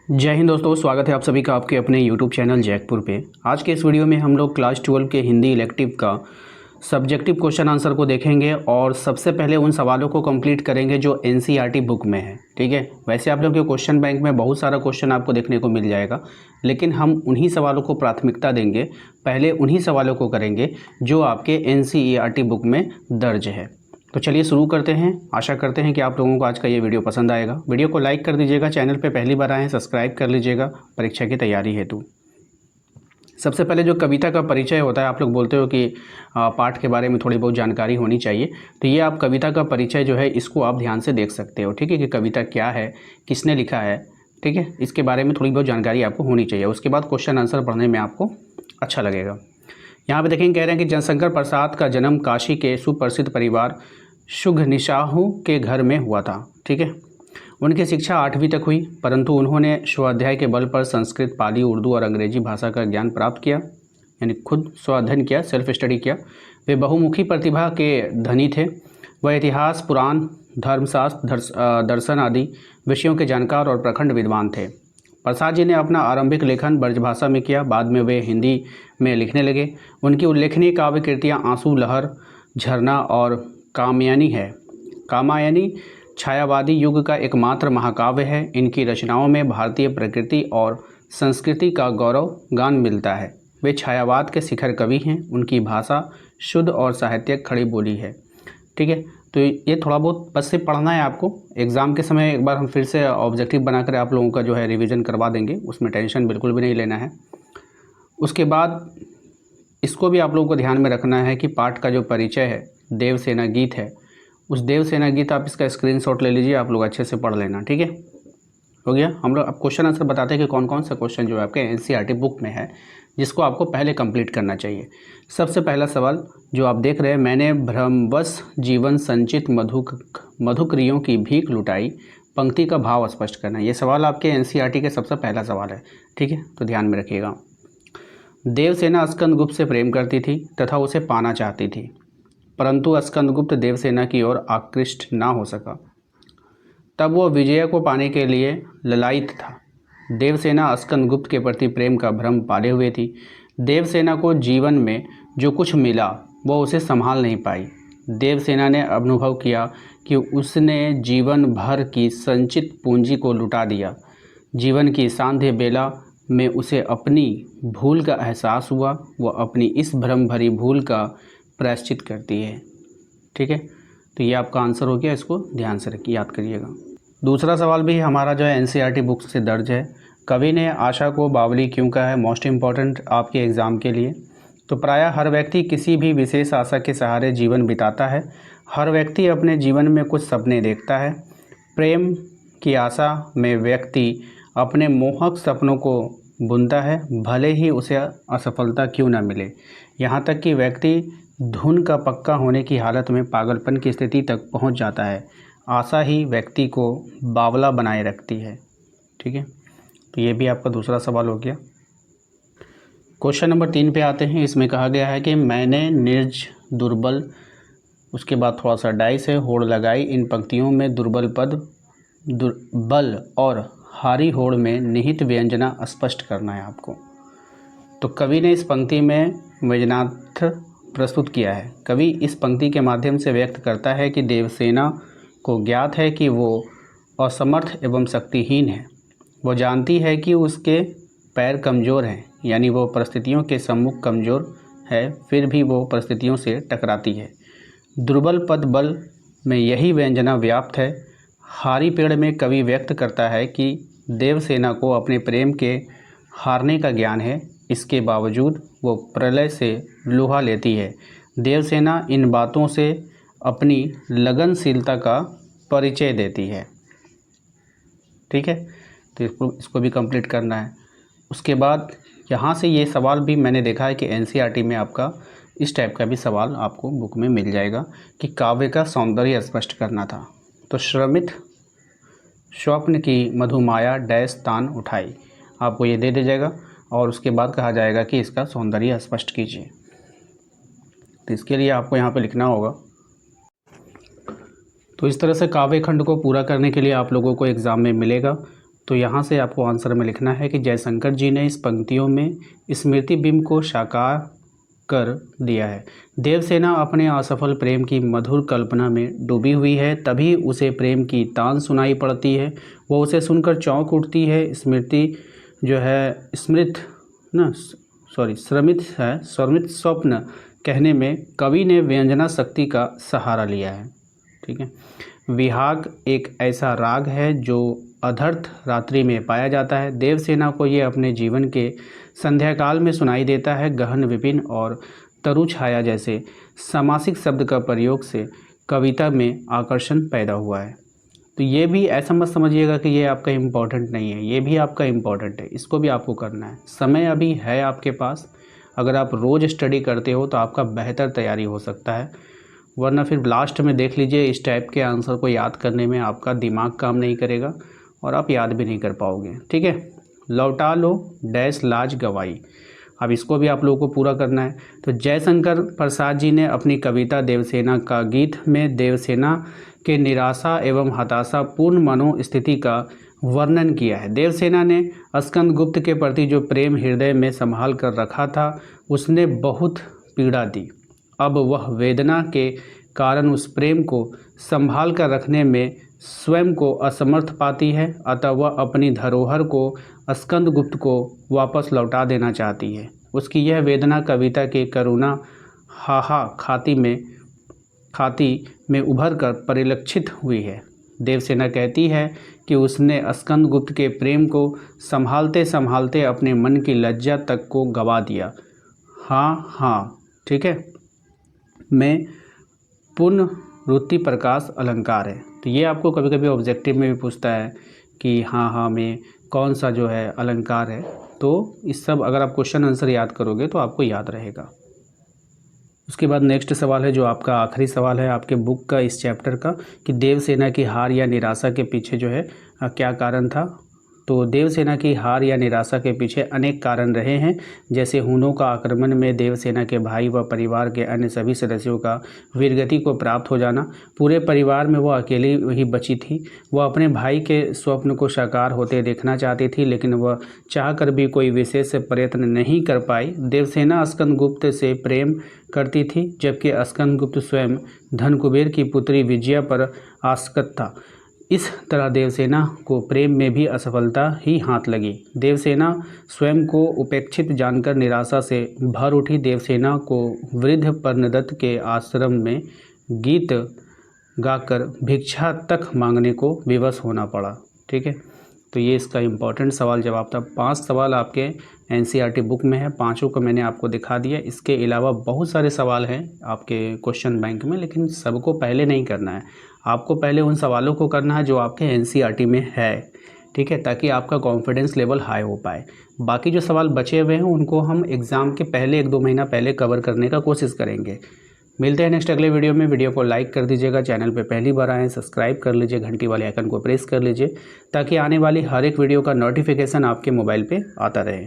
जय हिंद दोस्तों, स्वागत है आप सभी का आपके अपने YouTube चैनल जैकपुर पे। आज के इस वीडियो में हम लोग क्लास 12 के हिंदी इलेक्टिव का सब्जेक्टिव क्वेश्चन आंसर को देखेंगे और सबसे पहले उन सवालों को कंप्लीट करेंगे जो NCERT बुक में है। ठीक है, वैसे आप लोग के क्वेश्चन बैंक में बहुत सारा क्वेश्चन आपको देखने को मिल जाएगा, लेकिन हम उन्हीं सवालों को प्राथमिकता देंगे। पहले उन्हीं सवालों को करेंगे जो आपके NCERT बुक में दर्ज है। तो चलिए शुरू करते हैं। आशा करते हैं कि आप लोगों को आज का ये वीडियो पसंद आएगा। वीडियो को लाइक कर दीजिएगा, चैनल पे पहली बार आए हैं सब्सक्राइब कर लीजिएगा परीक्षा की तैयारी हेतु। सबसे पहले जो कविता का परिचय होता है, आप लोग बोलते हो कि पाठ के बारे में थोड़ी बहुत जानकारी होनी चाहिए, तो ये आप कविता का परिचय जो है इसको आप ध्यान से देख सकते हो। ठीक है, कि कविता क्या है, किसने लिखा है, ठीक है, इसके बारे में थोड़ी बहुत जानकारी आपको होनी चाहिए। उसके बाद क्वेश्चन आंसर पढ़ने में आपको अच्छा लगेगा। यहाँ पे देखेंगे, कह रहे हैं कि जनशंकर प्रसाद का जन्म काशी के सुप्रसिद्ध परिवार शुघ्निशाहू के घर में हुआ था। ठीक है, उनकी शिक्षा 8वीं तक हुई, परंतु उन्होंने स्वाध्याय के बल पर संस्कृत, पाली, उर्दू और अंग्रेजी भाषा का ज्ञान प्राप्त किया, यानी खुद स्वाध्ययन किया, सेल्फ स्टडी किया। वे बहुमुखी प्रतिभा के धनी थे। वह इतिहास, पुराण, धर्मशास्त्र, दर्शन आदि विषयों के जानकार और प्रखंड विद्वान थे। प्रसाद जी ने अपना आरंभिक लेखन ब्रजभाषा में किया, बाद में वे हिंदी में लिखने लगे। उनकी उल्लेखनीय काव्य कृतियाँ आंसू, लहर, झरना और कामयानी है। कामायनी छायावादी युग का एकमात्र महाकाव्य है। इनकी रचनाओं में भारतीय प्रकृति और संस्कृति का गौरव गान मिलता है। वे छायावाद के शिखर कवि हैं। उनकी भाषा शुद्ध और साहित्यिक खड़ी बोली है। ठीक है, तो ये थोड़ा बहुत बस से पढ़ना है आपको। एग्ज़ाम के समय एक बार हम फिर से ऑब्जेक्टिव बनाकर आप लोगों का जो है रिवीजन करवा देंगे, उसमें टेंशन बिल्कुल भी नहीं लेना है। उसके बाद इसको भी आप लोगों को ध्यान में रखना है कि पाठ का जो परिचय है, देवसेना गीत है, उस देवसेना गीत आप इसका स्क्रीनशॉट ले लीजिए, आप लोग अच्छे से पढ़ लेना। ठीक है, हो गया। हम लोग अब क्वेश्चन आंसर बताते हैं कि कौन कौन सा क्वेश्चन जो है आपके NCERT बुक में है, जिसको आपको पहले कंप्लीट करना चाहिए। सबसे पहला सवाल जो आप देख रहे हैं, मैंने भ्रमवश जीवन संचित मधुक्रियों की भीख लुटाई, पंक्ति का भाव स्पष्ट करना। ये सवाल आपके NCERT के सबसे पहला सवाल है। ठीक है, तो ध्यान में रखिएगा। देवसेना स्कंदगुप्त से प्रेम करती थी तथा उसे पाना चाहती थी, परंतु स्कंदगुप्त देवसेना की ओर आकृष्ट ना हो सका। तब वह विजय को पाने के लिए ललायित था। देवसेना स्कंदगुप्त के प्रति प्रेम का भ्रम पाले हुए थी। देवसेना को जीवन में जो कुछ मिला वह उसे संभाल नहीं पाई। देवसेना ने अनुभव किया कि उसने जीवन भर की संचित पूंजी को लुटा दिया। जीवन की सांध्य बेला में उसे अपनी भूल का एहसास हुआ। वह अपनी इस भ्रम भरी भूल का प्रायश्चित करती है। ठीक है, तो ये आपका आंसर हो गया। इसको ध्यान से रखिए, याद करिएगा। दूसरा सवाल भी हमारा जो है NCERT बुक से दर्ज है। कवि ने आशा को बावली क्यों कहा है? मोस्ट इम्पॉर्टेंट आपके एग्ज़ाम के लिए। तो प्रायः हर व्यक्ति किसी भी विशेष आशा के सहारे जीवन बिताता है। हर व्यक्ति अपने जीवन में कुछ सपने देखता है। प्रेम की आशा में व्यक्ति अपने मोहक सपनों को बुनता है, भले ही उसे असफलता क्यों न मिले। यहाँ तक कि व्यक्ति धुन का पक्का होने की हालत में पागलपन की स्थिति तक पहुँच जाता है। आशा ही व्यक्ति को बावला बनाए रखती है। ठीक है, तो ये भी आपका दूसरा सवाल हो गया। क्वेश्चन नंबर 3 पे आते हैं। इसमें कहा गया है कि मैंने निर्ज, दुर्बल, उसके बाद थोड़ा सा डाइस है, होड़ लगाई। इन पंक्तियों में दुर्बल पद, दुर्बल और हारी होड़ में निहित व्यंजना स्पष्ट करना है आपको। तो कवि ने इस पंक्ति में व्यंजनार्थ प्रस्तुत किया है। कवि इस पंक्ति के माध्यम से व्यक्त करता है कि देवसेना को ज्ञात है कि वो असमर्थ एवं शक्तिहीन है। वो जानती है कि उसके पैर कमज़ोर हैं, यानी वो परिस्थितियों के सम्मुख कमज़ोर है, फिर भी वो परिस्थितियों से टकराती है। दुर्बल पद बल में यही व्यंजना व्याप्त है। हारी पेड़ में कवि व्यक्त करता है कि देवसेना को अपने प्रेम के हारने का ज्ञान है, इसके बावजूद वो प्रलय से लुहा लेती है। देवसेना इन बातों से अपनी लगनशीलता का परिचय देती है। ठीक है, तो इसको भी कंप्लीट करना है। उसके बाद यहाँ से ये सवाल भी मैंने देखा है कि NCERT में आपका इस टाइप का भी सवाल आपको बुक में मिल जाएगा कि काव्य का सौंदर्य स्पष्ट करना था। तो श्रमित स्वप्न की मधुमाया डैश तान उठाई, आपको ये दे जाएगा और उसके बाद कहा जाएगा कि इसका सौंदर्य स्पष्ट कीजिए। तो इसके लिए आपको यहाँ पे लिखना होगा। तो इस तरह से काव्य खंड को पूरा करने के लिए आप लोगों को एग्ज़ाम में मिलेगा तो यहाँ से आपको आंसर में लिखना है कि जयशंकर जी ने इस पंक्तियों में स्मृति बिंब को साकार कर दिया है। देवसेना अपने असफल प्रेम की मधुर कल्पना में डूबी हुई है, तभी उसे प्रेम की तान सुनाई पड़ती है। वो उसे सुनकर चौंक उठती है। स्मृति जो है श्रमित स्वप्न कहने में कवि ने व्यंजना शक्ति का सहारा लिया है। ठीक है। विहाग एक ऐसा राग है जो अधर्थ रात्रि में पाया जाता है। देवसेना को ये अपने जीवन के संध्याकाल में सुनाई देता है। गहन विपिन और तरु छाया जैसे समासिक शब्द का प्रयोग से कविता में आकर्षण पैदा हुआ है। तो ये भी ऐसा मत समझिएगा कि ये आपका इम्पोर्टेंट नहीं है, ये भी आपका इम्पोर्टेंट है, इसको भी आपको करना है। समय अभी है आपके पास, अगर आप रोज़ स्टडी करते हो तो आपका बेहतर तैयारी हो सकता है, वरना फिर लास्ट में देख लीजिए इस टाइप के आंसर को याद करने में आपका दिमाग काम नहीं करेगा और आप याद भी नहीं कर पाओगे। ठीक है। लौटा लो डैश लाज गवाई, अब इसको भी आप लोगों को पूरा करना है। तो जयशंकर प्रसाद जी ने अपनी कविता देवसेना का गीत में देवसेना के निराशा एवं हताशापूर्ण मनोस्थिति का वर्णन किया है। देवसेना ने स्कंदगुप्त के प्रति जो प्रेम हृदय में संभाल कर रखा था उसने बहुत पीड़ा दी। अब वह वेदना के कारण उस प्रेम को संभाल कर रखने में स्वयं को असमर्थ पाती है, अतः वह अपनी धरोहर को स्कंदगुप्त को वापस लौटा देना चाहती है। उसकी यह वेदना कविता के करुणा हाहा खाती में उभर कर परिलक्षित हुई है। देवसेना कहती है कि उसने स्कंदगुप्त के प्रेम को संभालते संभालते अपने मन की लज्जा तक को गवा दिया। हाँ, ठीक है, में पुनरुक्ति प्रकाश अलंकार है। तो ये आपको कभी कभी ऑब्जेक्टिव में भी पूछता है कि हाँ में कौन सा जो है अलंकार है। तो इस सब अगर आप क्वेश्चन आंसर याद करोगे तो आपको याद रहेगा। उसके बाद नेक्स्ट सवाल है जो आपका आखिरी सवाल है आपके बुक का इस चैप्टर का, कि देवसेना की हार या निराशा के पीछे जो है क्या कारण था। तो देवसेना की हार या निराशा के पीछे अनेक कारण रहे हैं, जैसे हुनों का आक्रमण में देवसेना के भाई व परिवार के अन्य सभी सदस्यों का वीरगति को प्राप्त हो जाना, पूरे परिवार में वह अकेली ही बची थी। वह अपने भाई के स्वप्न को साकार होते देखना चाहती थी, लेकिन वह चाहकर भी कोई विशेष प्रयत्न नहीं कर पाई। देवसेना स्कंदगुप्त से प्रेम करती थी, जबकि स्कंदगुप्त स्वयं धनकुबेर की पुत्री विजया पर आसक्त था। इस तरह देवसेना को प्रेम में भी असफलता ही हाथ लगी। देवसेना स्वयं को उपेक्षित जानकर निराशा से भर उठी। देवसेना को वृद्ध पर्णदत्त के आश्रम में गीत गाकर भिक्षा तक मांगने को विवश होना पड़ा। ठीक है, तो ये इसका इम्पोर्टेंट सवाल जवाब था। 5 सवाल आपके NCERT बुक में है, 5 को मैंने आपको दिखा दिया। इसके अलावा बहुत सारे सवाल हैं आपके क्वेश्चन बैंक में, लेकिन सबको पहले नहीं करना है। आपको पहले उन सवालों को करना है जो आपके NCERT में है। ठीक है, ताकि आपका कॉन्फिडेंस लेवल हाई हो पाए। बाकी जो सवाल बचे हुए हैं उनको हम एग्ज़ाम के पहले 1-2 महीना पहले कवर करने का कोशिश करेंगे। मिलते हैं नेक्स्ट अगले वीडियो में। वीडियो को लाइक कर दीजिएगा, चैनल पे पहली बार आएँ सब्सक्राइब कर लीजिए, घंटी वाले आइकन को प्रेस कर लीजिए, ताकि आने वाली हर एक वीडियो का नोटिफिकेशन आपके मोबाइल पे आता रहे।